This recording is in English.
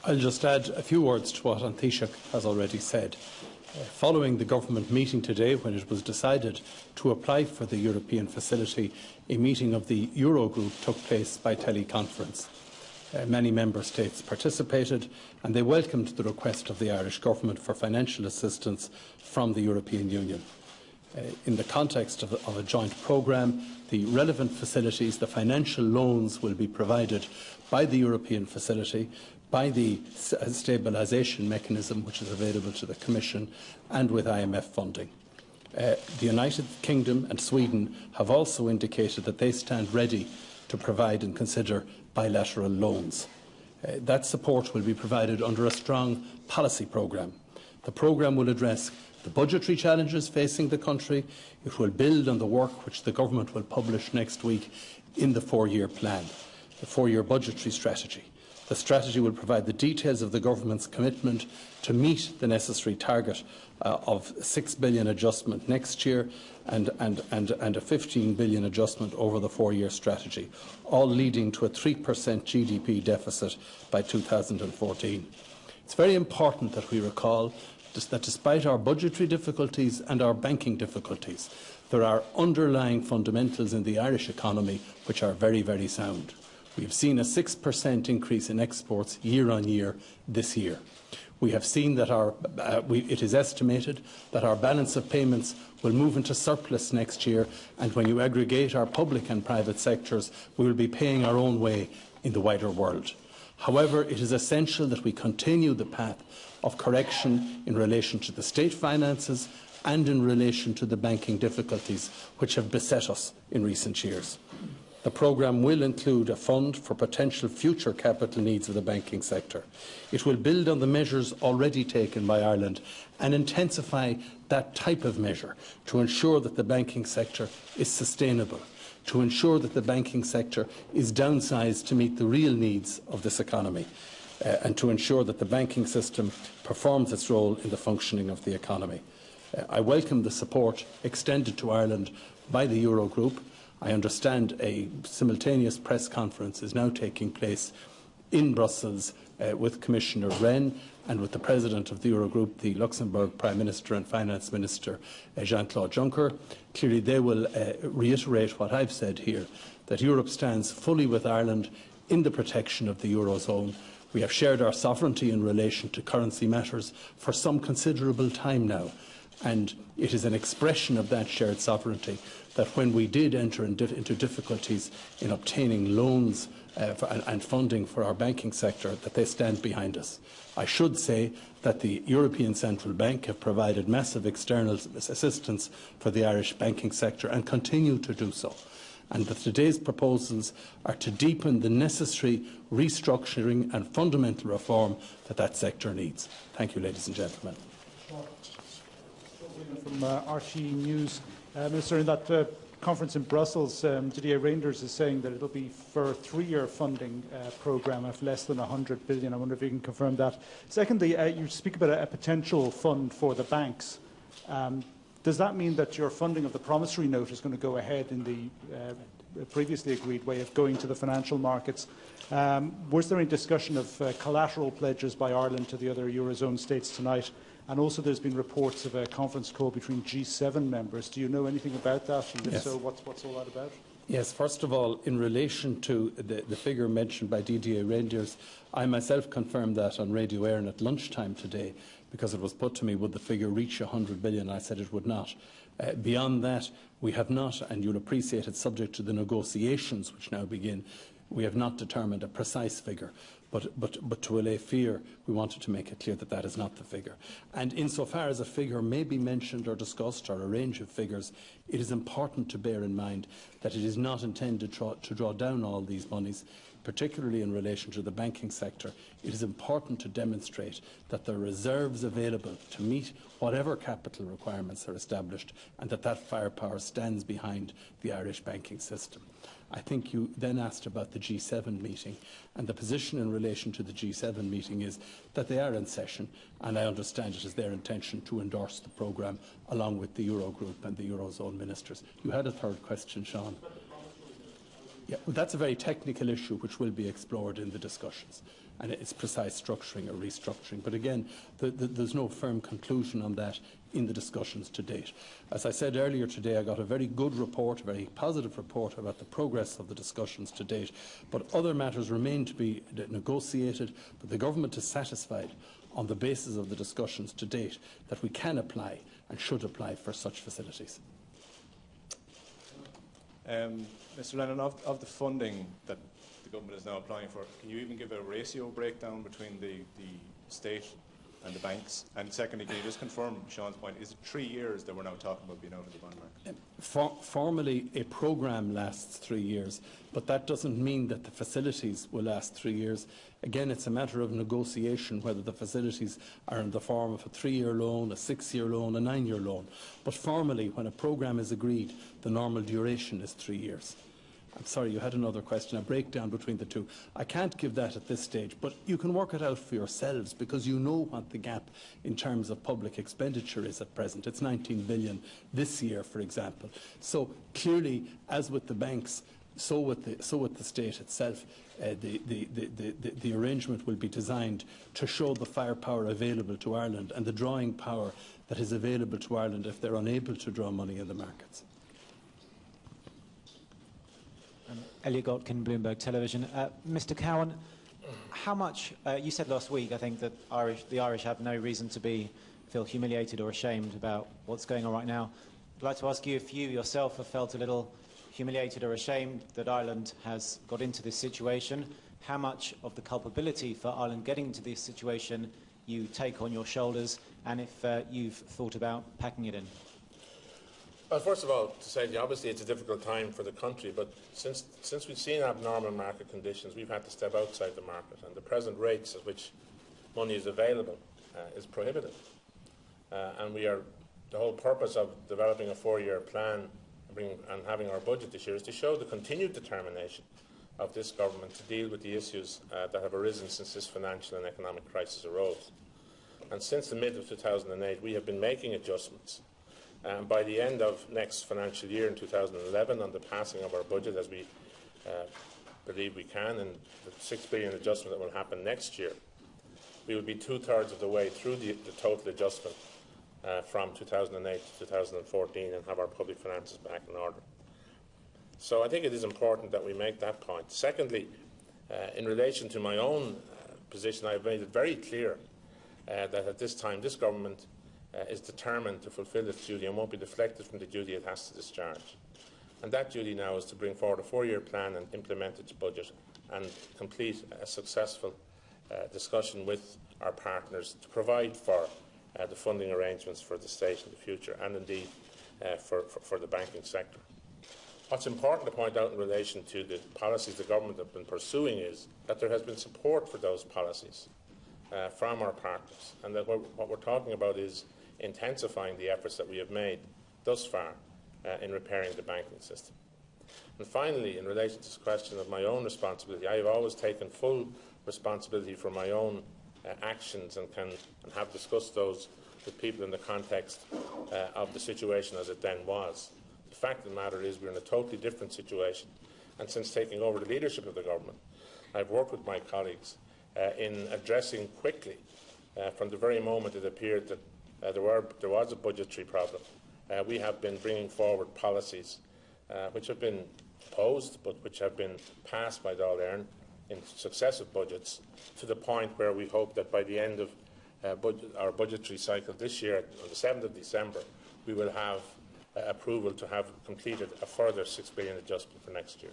I'll just add a few words to what Taoiseach has already said. Following the government meeting today, when it was decided to apply for the European facility, a meeting of the Eurogroup took place by teleconference. Many member states participated and they welcomed the request of the Irish government for financial assistance from the European Union. In the context of a joint programme, the relevant facilities, the financial loans, will be provided by the European facility, by the stabilisation mechanism which is available to the Commission, and with IMF funding. The United Kingdom and Sweden have also indicated that they stand ready to provide and consider bilateral loans. That support will be provided under a strong policy programme. The programme will address the budgetary challenges facing the country. It will build on the work which the government will publish next week in the four-year plan, the four-year budgetary strategy. The strategy will provide the details of the government's commitment to meet the necessary target of €6 billion adjustment next year and a €15 billion adjustment over the four-year strategy, all leading to a 3% GDP deficit by 2014. It's very important that we recall that despite our budgetary difficulties and our banking difficulties, there are underlying fundamentals in the Irish economy which are very, very sound. We have seen a 6% increase in exports year on year this year. We have seen that it is estimated that our balance of payments will move into surplus next year, and when you aggregate our public and private sectors, we will be paying our own way in the wider world. However, it is essential that we continue the path of correction in relation to the state finances and in relation to the banking difficulties which have beset us in recent years. The programme will include a fund for potential future capital needs of the banking sector. It will build on the measures already taken by Ireland and intensify that type of measure to ensure that the banking sector is sustainable, to ensure that the banking sector is downsized to meet the real needs of this economy, and to ensure that the banking system performs its role in the functioning of the economy. I welcome the support extended to Ireland by the Eurogroup. I understand a simultaneous press conference is now taking place in Brussels with Commissioner Rehn and with the President of the Eurogroup, the Luxembourg Prime Minister and Finance Minister, Jean-Claude Juncker. Clearly they will reiterate what I've said here, that Europe stands fully with Ireland in the protection of the Eurozone. We have shared our sovereignty in relation to currency matters for some considerable time now, and it is an expression of that shared sovereignty that when we did enter into difficulties in obtaining loans and funding for our banking sector, that they stand behind us. I should say that the European Central Bank have provided massive external assistance for the Irish banking sector and continue to do so, and that today's proposals are to deepen the necessary restructuring and fundamental reform that sector needs. Thank you, ladies and gentlemen. From RT News. Minister, in that conference in Brussels, Didier Reynders is saying that it will be for a three-year funding programme of less than €100 billion. I wonder if you can confirm that. Secondly, you speak about a potential fund for the banks. Does that mean that your funding of the promissory note is going to go ahead in the previously agreed way of going to the financial markets? Was there any discussion of collateral pledges by Ireland to the other Eurozone states tonight? And also there's been reports of a conference call between G7 members. Do you know anything about that? And if so, what's all that about? Yes, first of all, in relation to the figure mentioned by Didier Reynders, I myself confirmed that on Radio Éireann at lunchtime today, because it was put to me, would the figure reach €100 billion? I said it would not. Beyond that, we have not, and you'll appreciate it, subject to the negotiations which now begin, we have not determined a precise figure. But to allay fear, we wanted to make it clear that that is not the figure. And insofar as a figure may be mentioned or discussed, or a range of figures, it is important to bear in mind that it is not intended to draw down all these monies, particularly in relation to the banking sector. It is important to demonstrate that there are reserves available to meet whatever capital requirements are established, and that firepower stands behind the Irish banking system. I think you then asked about the G7 meeting, and the position in relation to the G7 meeting is that they are in session, and I understand it is their intention to endorse the programme along with the Eurogroup and the Eurozone ministers. You had a third question, Sean. Yeah, well, that's a very technical issue which will be explored in the discussions. and its precise structuring or restructuring. But again, there's no firm conclusion on that in the discussions to date. As I said earlier today, I got a very good report, a very positive report about the progress of the discussions to date, but other matters remain to be negotiated, but the Government is satisfied on the basis of the discussions to date that we can apply and should apply for such facilities. Mr Lennon, of the funding that the Government is now applying for, can you even give a ratio breakdown between the state and the banks? And secondly, can you just confirm Sean's point, is it 3 years that we're now talking about being out of the bond market? Formally, a programme lasts 3 years, but that doesn't mean that the facilities will last 3 years. Again, it's a matter of negotiation whether the facilities are in the form of a 3-year loan, a 6-year loan, a 9-year loan. But formally, when a programme is agreed, the normal duration is 3 years. I'm sorry, you had another question, a breakdown between the two. I can't give that at this stage, but you can work it out for yourselves because you know what the gap in terms of public expenditure is at present. It's 19 billion this year, for example. So clearly, as with the banks, so with the state itself, the arrangement will be designed to show the firepower available to Ireland and the drawing power that is available to Ireland if they're unable to draw money in the markets. Elliot Gotkin, Bloomberg Television. Mr Cowen, how much, you said last week, I think, that the Irish have no reason to feel humiliated or ashamed about what's going on right now. I'd like to ask you if you yourself have felt a little humiliated or ashamed that Ireland has got into this situation, how much of the culpability for Ireland getting into this situation you take on your shoulders, and if you've thought about packing it in. Well, first of all, to say obviously it's a difficult time for the country, but since we've seen abnormal market conditions, we've had to step outside the market, and the present rates at which money is available is prohibitive. And the whole purpose of developing a 4-year plan and having our budget this year is to show the continued determination of this government to deal with the issues that have arisen since this financial and economic crisis arose. And since the mid of 2008, we have been making adjustments. By the end of next financial year in 2011, on the passing of our budget, as we believe we can, and the £6 billion adjustment that will happen next year, we will be 2/3 of the way through the total adjustment from 2008 to 2014 and have our public finances back in order. So I think it is important that we make that point. Secondly, in relation to my own position, I have made it very clear that at this time this government is determined to fulfil its duty and won't be deflected from the duty it has to discharge. And that duty now is to bring forward a 4-year plan and implement its budget and complete a successful discussion with our partners to provide for the funding arrangements for the state in the future and indeed for the banking sector. What's important to point out in relation to the policies the government have been pursuing is that there has been support for those policies from our partners, and that what we're talking about is intensifying the efforts that we have made thus far in repairing the banking system. And finally, in relation to this question of my own responsibility, I have always taken full responsibility for my own actions and have discussed those with people in the context of the situation as it then was. The fact of the matter is we're in a totally different situation, and since taking over the leadership of the government, I've worked with my colleagues in addressing quickly, from the very moment it appeared that there was a budgetary problem. We have been bringing forward policies which have been proposed but which have been passed by Dáil Éireann in successive budgets, to the point where we hope that by the end of our budgetary cycle this year, on the 7th of December, we will have approval to have completed a further £6 billion adjustment for next year.